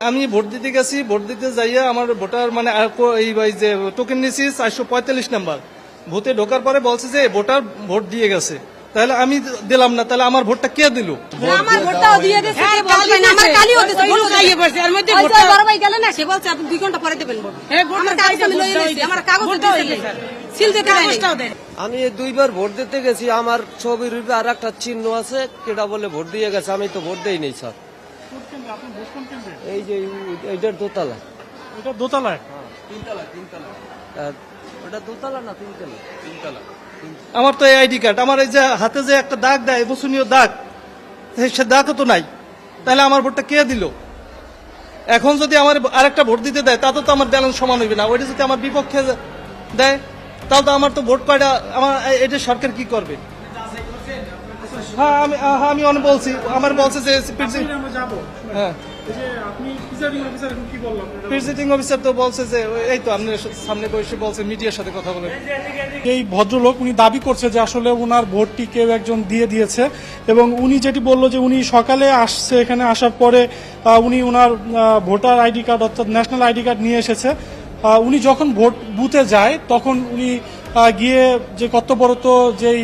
আমি ভোট দিতে গেছি, ভোট দিতে যাইয়া আমার ভোটার মানে এই যে টোকেন নিয়েছি 445 নাম্বার। ভোটে ঢোকার পরে বলছে যে ভোটার ভোট দিয়ে গেছে, তাহলে আমি দিলাম না, তাহলে আমার ভোটটা কে দিল? আমার ভোটটাও দিয়ে দিয়েছে, কে বলবে না, আমার কালিও দিয়েছে, ভোট খাইয়ে পড়ছে। এর মধ্যে ভোটটা বড় ভাই গেল না, সে বলছে আপনি 2 ঘন্টা পরে দেবেন ভোট। আমার কাগজ আমি লইয়ে নিয়েছি, আমার কাগজ দিয়েছে, সিল দিতে দেয়। আমি 2বার ভোট দিতে গেছি, আমার ছবির উপরে আর একটা চিহ্ন আছে, কেটা বলে ভোট দিয়ে গেছে, আমি তো ভোট দেই নাই স্যার। এই যে এইটার দোতলা। এটা দোতলায়? ওটা দোতলা না তিনতলা? তিনতলা। আমার তো এই আইডি কার্ড, আমার এই যে হাতে যে একটা দাগ দেয়, বসনীয় দাগ, সে দাগও তো নাই, তাহলে আমার ভোটটা কে দিল? এখন যদি আমার আরেকটা ভোট দিতে দেয়, তাতে তো আমার ব্যালেন্স সমান হইবে না। ওইটা যদি আমার বিপক্ষে দেয়, তাহলে তো আমার তো ভোট কয়টা, আমার এটা সরকার কি করবে? হ্যাঁ, আমি অনেক বলছি, আমার বলছে যে হ্যাঁ প্রিজাইডিং অফিসার তো বলছে যে এই তো আপনার সামনে বসে বলছে, মিডিয়ার সাথে কথা বলে। এই ভদ্রলোক উনি দাবি করছে যে আসলে ওনার ভোটটি কেউ একজন দিয়ে দিয়েছে, এবং উনি যেটি বললো যে উনি সকালে আসছে, এখানে আসার পরে উনি ওনার ভোটার আইডি কার্ড অর্থাৎ ন্যাশনাল আইডি কার্ড নিয়ে এসেছে। উনি যখন ভোট বুথে যায় তখন উনি গিয়ে যে কর্তব্যরত যেই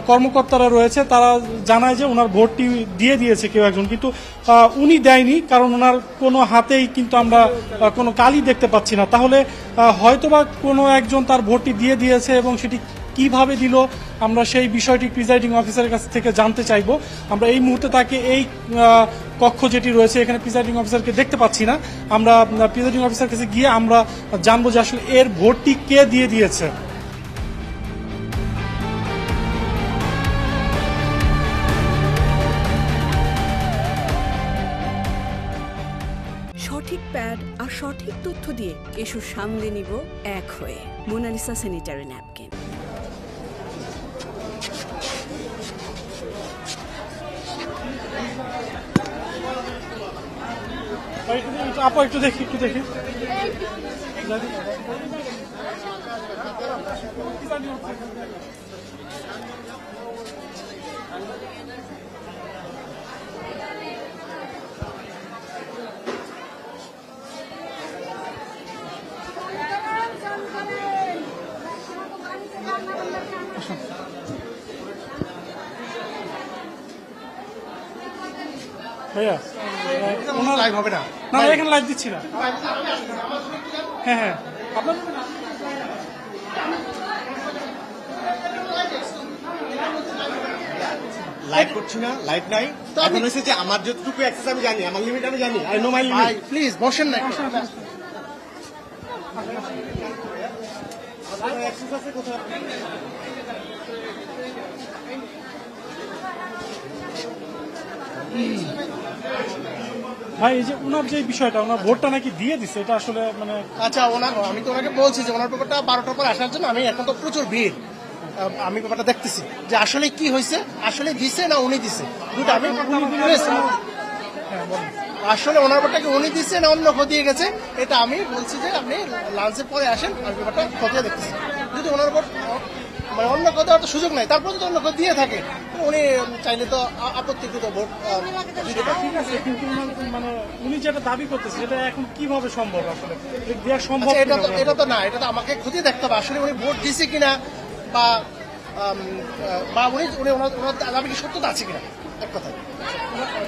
কর্মকর্তারা রয়েছে তারা জানায় যে ওনার ভোটটি দিয়ে দিয়েছে কেউ একজন, কিন্তু উনি দেয়নি, কারণ ওনার কোনো হাতেই কিন্তু আমরা কোনো কালি দেখতে পাচ্ছি না। তাহলে হয়তোবা কোনো একজন তার ভোটটি দিয়ে দিয়েছে, এবং সেটি কিভাবে দিল আমরা সেই বিষয়টি প্রিজাইডিং অফিসারের কাছ থেকে জানতে চাইব। আমরা এই মুহূর্তে তাকে এই কক্ষ যেটি রয়েছে এখানে প্রিজাইডিং অফিসারকে দেখতে পাচ্ছি না। আমরা প্রিজাইডিং অফিসার কাছে গিয়ে আমরা জানবো যে আসলে এর ভোটটি কে দিয়ে দিয়েছে। সঠিক প্যাড আর সঠিক তথ্য দিয়ে এসব সামলে নিব এক হয়ে। Monalisa sanitary napkin. আপা একটু দেখি, ভাইয়া লাইভ হবে না, না এখানে লাইভ দিচ্ছি না। হ্যাঁ আপনার লাইভ করছি না, লাইভ নাই। এখন হয়েছে যে আমার যতটুকু অ্যাক্সেস আমি জানি, আমার লিমিট আমি জানি, I know my limit. Please বসেন না। অ্যাক্সেস আছে কোথায়? ভাই এই যে ওনার যে বিষয়টা, ওনার ভোটটা নাকি দিয়ে দিচ্ছে, এটা আসলে মানে আচ্ছা, আমি তো ওনাকে বলছি যে ওনার ব্যাপারটা 12টার পর আসার জন্য। আমি এখন তো প্রচুর ভিড়, আমি ব্যাপারটা দেখতেছি যে আসলে কি হয়েছে, আসলে দিছে না উনি দিছে, দুটো আমি আসলে ওনার ব্যাপারটাকে উনি দিচ্ছে না অন্য খতিয়ে গেছে, এটা আমি বলছি যে আপনি লাঞ্চের পরে আসেন, আমি ব্যাপারটা খতিয়ে দেখতেছি। যদি ওনার ভোট মানে অন্য কথা তো সুযোগ নাই, তারপর যদি অন্য কথা দিয়ে থাকে উনি চাইলে তো আপত্তিকৃত ভোট দিতে পারেন। ঠিক আছে, কিন্তু মানে উনি যেটা দাবি করতেছে এটা এখন কিভাবে সম্ভব? আসলে দেওয়া সম্ভব? এটা তো না, এটা তো আমাকে খতিয়ে দেখতে হবে আসলে উনি ভোট দিছে কিনা, বা উনি ওনার দাবি কি সত্যতা আছে কিনা, এক কথা।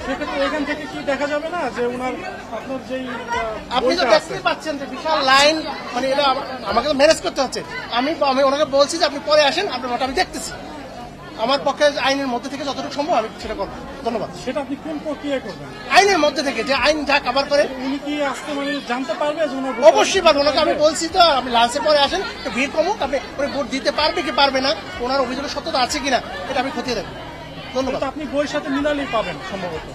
সেক্ষেত্রে এখান থেকে কি দেখা যাবে না যে ওনার আপনার যেই আপনি তো দেখতেই পাচ্ছেন যে বিশাল লাইন, মানে এটা আমাকে তো ম্যানেজ করতে হচ্ছে। আমি ওনাকে বলছি যে আপনি পরে আসেন, আপনার ভোট আমি দেখতেছি। আমার পক্ষে আইনের মধ্যে থেকে যতটুকু সম্ভব আমি সেটা করবো। ধন্যবাদ। সেটা আপনি কোন প্রক্রিয়া করবেন? আইনের মধ্যে থেকে, যে আইন যা কভার করে। উনি কি আসতে মানে জানতে পারবে যে ওনার অবশ্যই পারবো। ওনাকে আমি বলছি তো আপনি লাঞ্চের পরে আসেন, ভিড় কমুক, আপনি উনি ভোট দিতে পারবে কি পারবে না, ওনার অভিযোগের সত্যতা আছে কিনা এটা আমি খতিয়ে দেখবো। ধন্যবাদ। আপনি বইয়ের সাথে মিলালেই পাবেন সম্ভবত।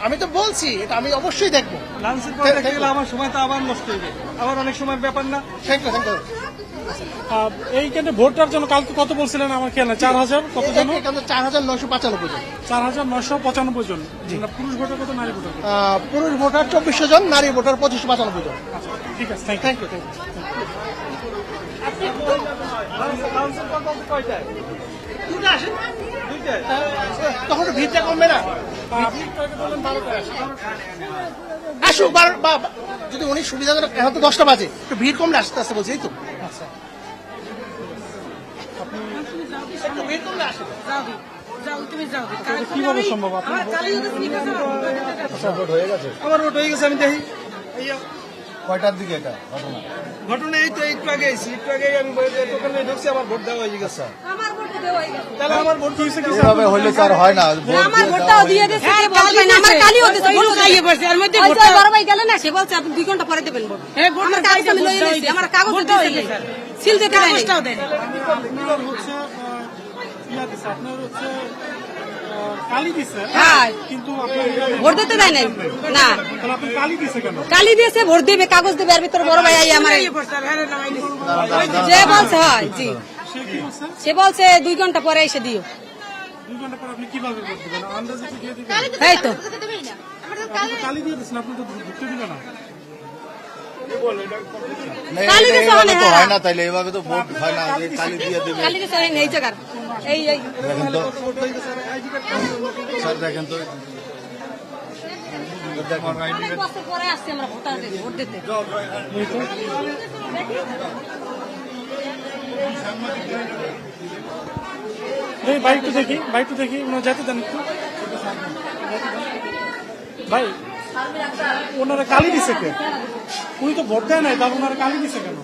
আমি তো বলছি এটা আমি অবশ্যই দেখবো। লাঞ্চের পরে দেখতে গেলে আমার সময় তো আবার নষ্ট হয়ে যায়, আবার অনেক সময় ব্যাপার না। Thank you. এইখানে ভোটটার জন্য কালকে কত বলছিলেন আমার খেয়াল নাই? 4000 কত জন? 4995 জন। 4995 জন। পুরুষ ভোটার কত, নারী ভোটার কত? পুরুষ ভোটার 2400 জন, নারী ভোটার 2595 জন। আচ্ছা ঠিক আছে, থ্যাংক ইউ। তখন ভিড়টা কমবে না? আপনি বলেন 12টায় আসেন। আসুক যদি উনি সুবিধাজনক, এখন তো 10টা বাজে, একটু ভিড় কমলে আসতে আসতে বলছি, এই তো আচ্ছা একটু ভিড় কমলে আসে। কিভাবে সম্ভব আপনার আমার ভোট হয়ে গেছে, আমি দেখি এই কয়টার দিকে এটা ঘটনা? ঘটনা এই তো একটু আগে আইছি, একটু আগে আমি দোকানে ঢুকছি, আমার ভোট দেওয়া হয়ে গেছে। আমার ভোটটা দেওয়া হয়ে গেছে। তাহলে আমার ভোট দিয়েছে কি? এভাবে হইলে তো আর হয় না। আমার ভোটটাও দিয়ে দিয়েছে, কে বলবে না, আমার কালিও দিয়েছে, ভোট খাইয়ে পড়ছে, এর মধ্যে ভোটটা বড় ভাই গেল না, সে বলছে আপনি 2 ঘন্টা পরে দেবেন ভোট। আমার কাগজ আমি লইয়ে নিয়েছি, আমার কাগজ দিয়েছে, সিল দিতে দেয় নাই। আপনার হচ্ছে ইয়া দিছে, আপনার হচ্ছে কালি দিছে, হ্যাঁ, কিন্তু আপনার ভোট দিতে দেয় নাই না, তাহলে আপনি কালি দিছে কেন? কালি দিয়েছে, ভোট দিবে, কাগজ দিবে, এর ভিতরে বড় ভাই আই আমার যে বলছে, হয় জি, সে কি বলছে? সে বলছে 2 ঘন্টা পরে এসে দিও। 2 ঘন্টা পর আপনি কিভাবে ভোট দিবেন? আন্দাজে কি দিয়ে দিবেন? এই তো আপনি তো কালি দিয়ে দিচ্ছেন, আপনি তো ঢুকতে দিবেন না। কালি দিছে এভাবে তো হ্যাঁ। হয় না, তাইলে এভাবে তো ভোট হয় না যে কালি দিয়ে দেবে। কালি দিয়েছে এই জায়গার এই দেখেন তো স্যার, দেখেন তো অনেক বছর পরে আসছে আমরা ভোট দিতে। এই বাইকটা দেখি, বাইকটা দেখি, ওনারা যেতে দেন একটু। ভাই ওনারা কালি দিছে কে? উনি তো ভোট দেয় নাই, তাহলে ওনারা কালি দিছে কেন?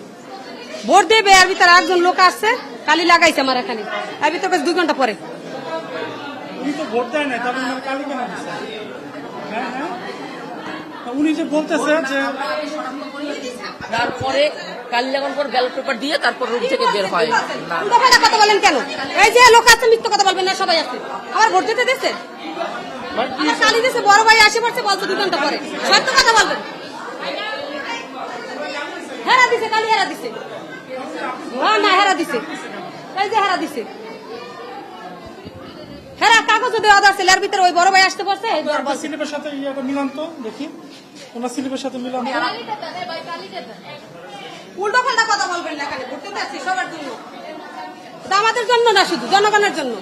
ভোট দেবে, এর ভিতরে একজন লোক আসছে, কালি লাগাইছে আমার এখানে, এর ভিতরে 2 ঘন্টা পরে। উনি তো ভোট দেয় নাই, তাহলে ওনারা কালি কেন দিছে? হ্যাঁ হ্যাঁ, তা উনি যে বলতেছে যে তারপরে কালি লাগানোর পর ব্যালট পেপার দিয়ে তারপর রুম থেকে বের হয়। উল্টোপাল্টা কথা বলেন কেন? এই যে লোক আছে, মিথ্যা কথা বলবেন না, সবাই আছে। আমার ভোট দিতে দিচ্ছে, আমার কালি দিচ্ছে, বড় ভাই আসে পড়ছে, বলছে 2 ঘন্টা পরে, সত্য কথা বলবেন। হেরা দিছে, কালি হেরা দিছে, হ্যাঁ না হেরা দিছে, এই যে হেরা দিছে, হেরা কাগজ দেওয়া আছে, এর ভিতরে ওই বড় ভাই আসতে পড়ছে, এই বড় আপনার স্লিপের সাথে ইয়েটা মিলান তো দেখি, ওনার স্লিপের সাথে মিলান তো। উল্টো পাল্টা কথা বলবেন না, এখানে ভোট দিতে আসছি সবার জন্য, এটা আমাদের জন্য না, শুধু জনগণের জন্য।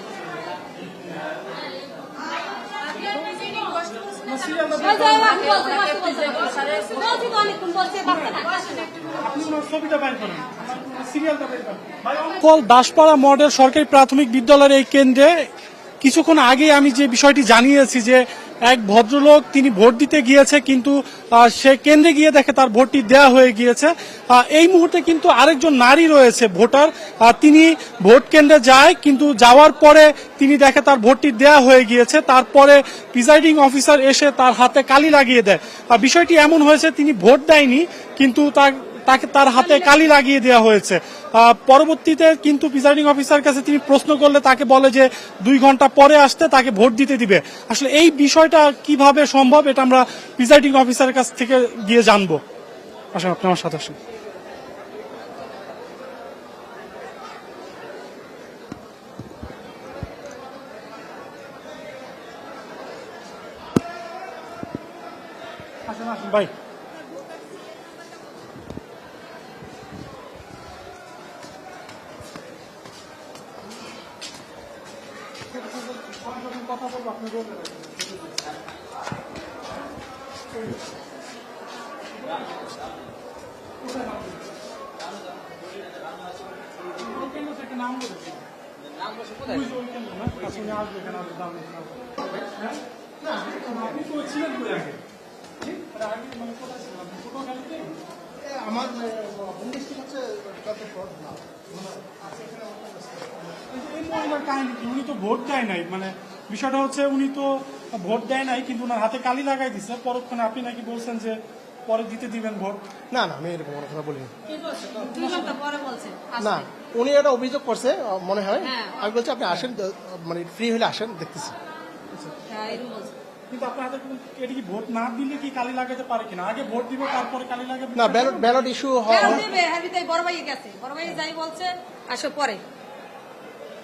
দাসপাড়া মডেল সরকারি প্রাথমিক বিদ্যালয়ের এই কেন্দ্রে কিছুক্ষণ আগে আমি যে বিষয়টি জানিয়েছি যে এক ভদ্রলোক তিনি ভোট দিতে গিয়েছে, কিন্তু সে কেন্দ্রে গিয়ে দেখে তার ভোটটি দেয়া হয়ে গিয়েছে। এই মুহূর্তে কিন্তু আরেকজন নারী রয়েছে ভোটার, তিনি ভোট কেন্দ্রে যায়, কিন্তু যাওয়ার পরে তিনি দেখে তার ভোটটি দেয়া হয়ে গিয়েছে। তারপরে প্রিসাইডিং অফিসার এসে তার হাতে কালি লাগিয়ে দেয়। বিষয়টি এমন হয়েছে, তিনি ভোট দেয়নি, কিন্তু তাকে তার হাতে কালি লাগিয়ে দেওয়া হয়েছে। পরবর্তীতে কিন্তু প্রিসাইডিং অফিসার কাছে তিনি প্রশ্ন করলে তাকে বলে যে 2 ঘন্টা পরে আসতে তাকে ভোট দিতে দিবে। আসলে এই বিষয়টা কিভাবে সম্ভব, এটা আমরা প্রিসাইডিং অফিসারের কাছ থেকে গিয়ে জানবো। আসলে আপনি আমার সাথে আসেন। ভাই কথা বলবো, আপনি বলবেন। নাম বলেছি, আপনি তো ছিলেন আগে, মানে কোথায় ছিলেন আপনি? ছোট গাড়িতে আমার হচ্ছে এই মহিলার কাহিনী কি? উনি তো ভোট দেয় নাই, মানে বিষয়টা হচ্ছে উনি তো ভোট দেয় নাই, কিন্তু ওনার হাতে কালি লাগাই দিচ্ছে। পরক্ষণে আপনি নাকি বলছেন যে পরে দিতে দিবেন ভোট। না না, আমি এরকম কোনো কথা বলিনি। 2 ঘন্টা পরে বলছে না, উনি একটা অভিযোগ করছে মনে হয়। হ্যাঁ। আমি বলছি আপনি আসেন, মানে ফ্রি হলে আসেন, দেখতেছি। হ্যাঁ, এরকম বলছে। কিন্তু আপনার হাতে এটা কি ভোট না দিলে কি কালি লাগাতে পারে কিনা? আগে ভোট দিবে তারপরে কালি লাগাবে? না, ব্যালট ইস্যু হয়। কেন দেবে? এর ভিতরে বড় ভাই গেছে, বড় ভাই যাই বলছে আসো পরে।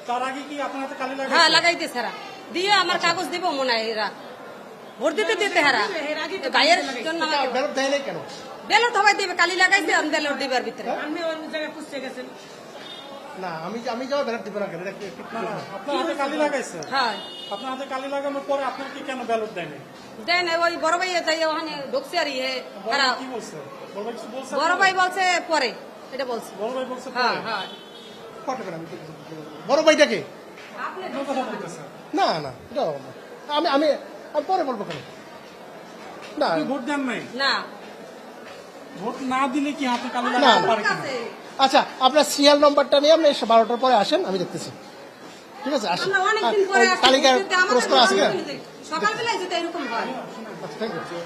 তার আগে কি আপনার হাতে কালি লাগাবে? হ্যাঁ লাগাইতেছে হেরা, দিয়ে আমার কাগজ দিব মনে হয় এরা ভোট দিতে দিতে হেরা ভাইয়ের জন্য ব্যালট দেয় নাই কেন? ব্যালট হবাই দিবে, কালি লাগাইছে, আমি ব্যালট দিবার ভিতরে না আমি যাওয়া ব্যালট দিব না কেন এটা আপনার হাতে কালি লাগাইছে, হ্যাঁ আপনার হাতে কালি লাগানোর পরে আপনাকে কেন ব্যালট দেয়নি? দেন ওই বড় ভাই যাই ওখানে ঢুকছে আর ইয়ে তারা কি বলছে? বড় ভাই কিছু বলছে? বড় ভাই বলছে পরে এটা বলছে বড় ভাই বলছে হ্যাঁ পরে। হ্যাঁ কটা করে আমি বড় ভাইটাকে আপনার কথা বলতেছে। না না এটা হবে না। আমি আমি আমি পরে বলবো কেন না আপনি ভোট দেন নাই? না ভোট না দিলে কি হাতে কালি না, লাগাতে না। পারে কিনা? আচ্ছা আপনার সিরিয়াল নাম্বারটা নিয়ে আপনি 12টার পরে আসেন, আমি দেখতেছি। ঠিক আছে আসেন। আমরা অনেকদিন পরে তালিকার আসছি, আমাদের পুরস্কার আছে কিনা? সকালবেলায় যেটা এরকম হয় আচ্ছা থ্যাংক ইউ।